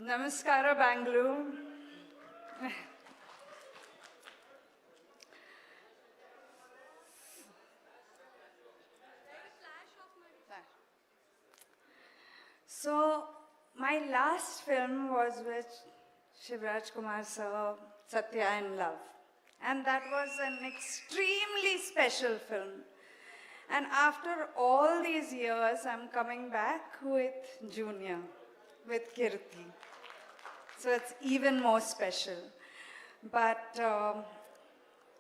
Namaskara, Bangalore. So, my last film was with Shivraj Kumar sir, Satya and Love. And that was an extremely special film. And after all these years, I'm coming back with Junior, with Kirti. So it's even more special. But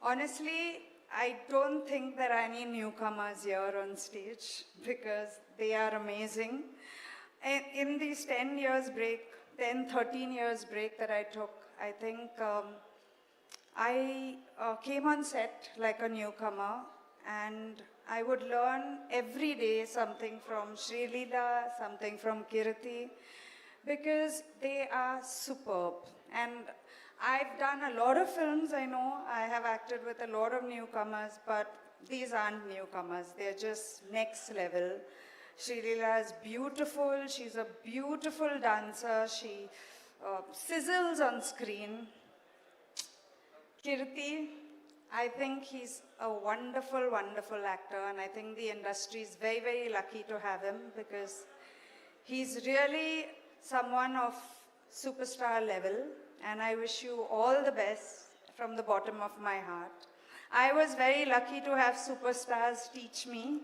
honestly, I don't think there are any newcomers here on stage because they are amazing. In these 10 years break, 10, 13 years break that I took, I think I came on set like a newcomer and I would learn every day something from Sri Leela, something from Kirti, because they are superb. And I've done a lot of films, I know. I have acted with a lot of newcomers, but these aren't newcomers. They're just next level. Sri Leela is beautiful. She's a beautiful dancer. She sizzles on screen. Kirti, I think he's a wonderful, wonderful actor, and I think the industry is very, very lucky to have him because he's really someone of superstar level, and I wish you all the best from the bottom of my heart. I was very lucky to have superstars teach me.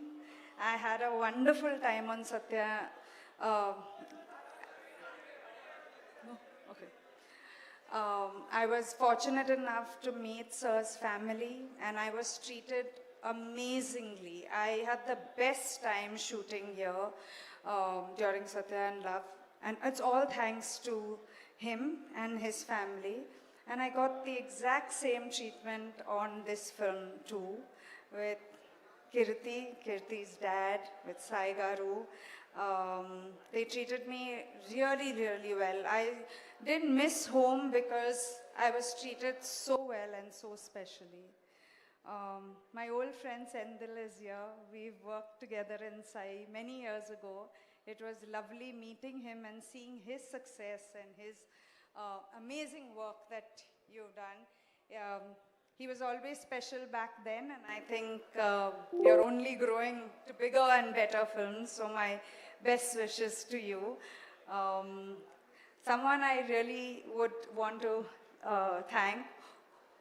I had a wonderful time on Satya. I was fortunate enough to meet Sir's family and I was treated amazingly. I had the best time shooting here during Satya and Love, and it's all thanks to him and his family. And I got the exact same treatment on this film too, with Kirti's dad, with Sai Garu. They treated me really, really well. I didn't miss home because I was treated so well and so specially. My old friend Sendil is here. We've worked together in Sai many years ago. It was lovely meeting him and seeing his success and his amazing work that you've done. He was always special back then, and I think you're only growing to bigger and better films, so my best wishes to you. Someone I really would want to thank,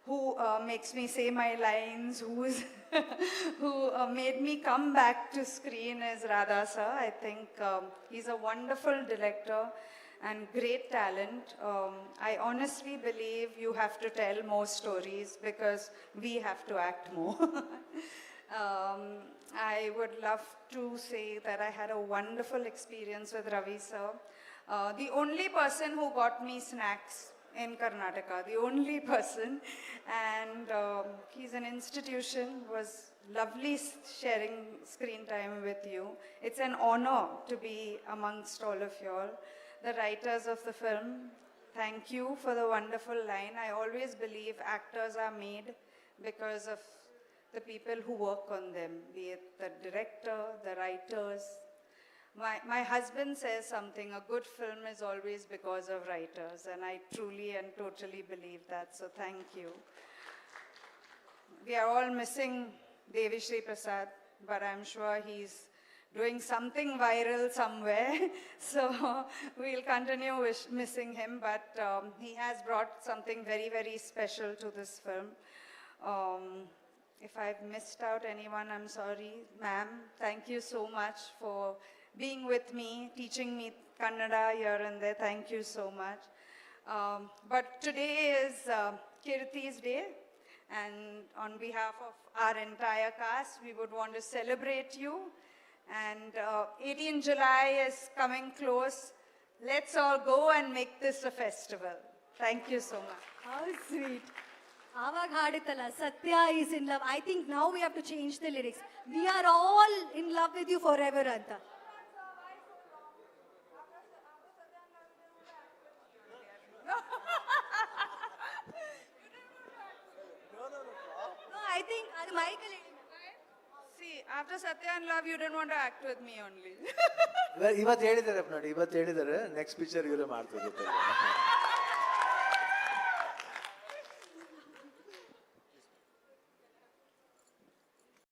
who makes me say my lines, who made me come back to screen is Radha sir. I think he's a wonderful director and great talent. I honestly believe you have to tell more stories because we have to act more. I would love to say that I had a wonderful experience with Ravi sir. The only person who got me snacks in Karnataka, the only person. And he's an institution, was lovely sharing screen time with you. It's an honor to be amongst all of you all. The writers of the film, thank you for the wonderful line. I always believe actors are made because of the people who work on them, be it the director, the writers. My husband says something, a good film is always because of writers, and I truly and totally believe that, so thank you. We are all missing Devi Shri Prasad, but I'm sure he's doing something viral somewhere. So we'll continue missing him, but he has brought something very, very special to this film. If I've missed out anyone, I'm sorry. Ma'am, thank you so much for being with me, teaching me Kannada here and there. Thank you so much. But today is Kirti's day. And on behalf of our entire cast, we would want to celebrate you. And 18 July is coming close. Let's all go and make this a festival. Thank you so much. How sweet. Avag haditala, Satya is in love. I think now we have to change the lyrics. We are all in love with you forever, Anta. No, I think Michael. See, After Satya and Love, you didn't want to act with me only. ಇವತ್ತು ಹೇಳಿದ್ದಾರೆ ನೋಡಿ, ಇವತ್ತು ಹೇಳಿದ್ದಾರೆ next picture ಇವರೇ ಮಾಡ್ತಾರೆ ಜೊತೆಗೆ.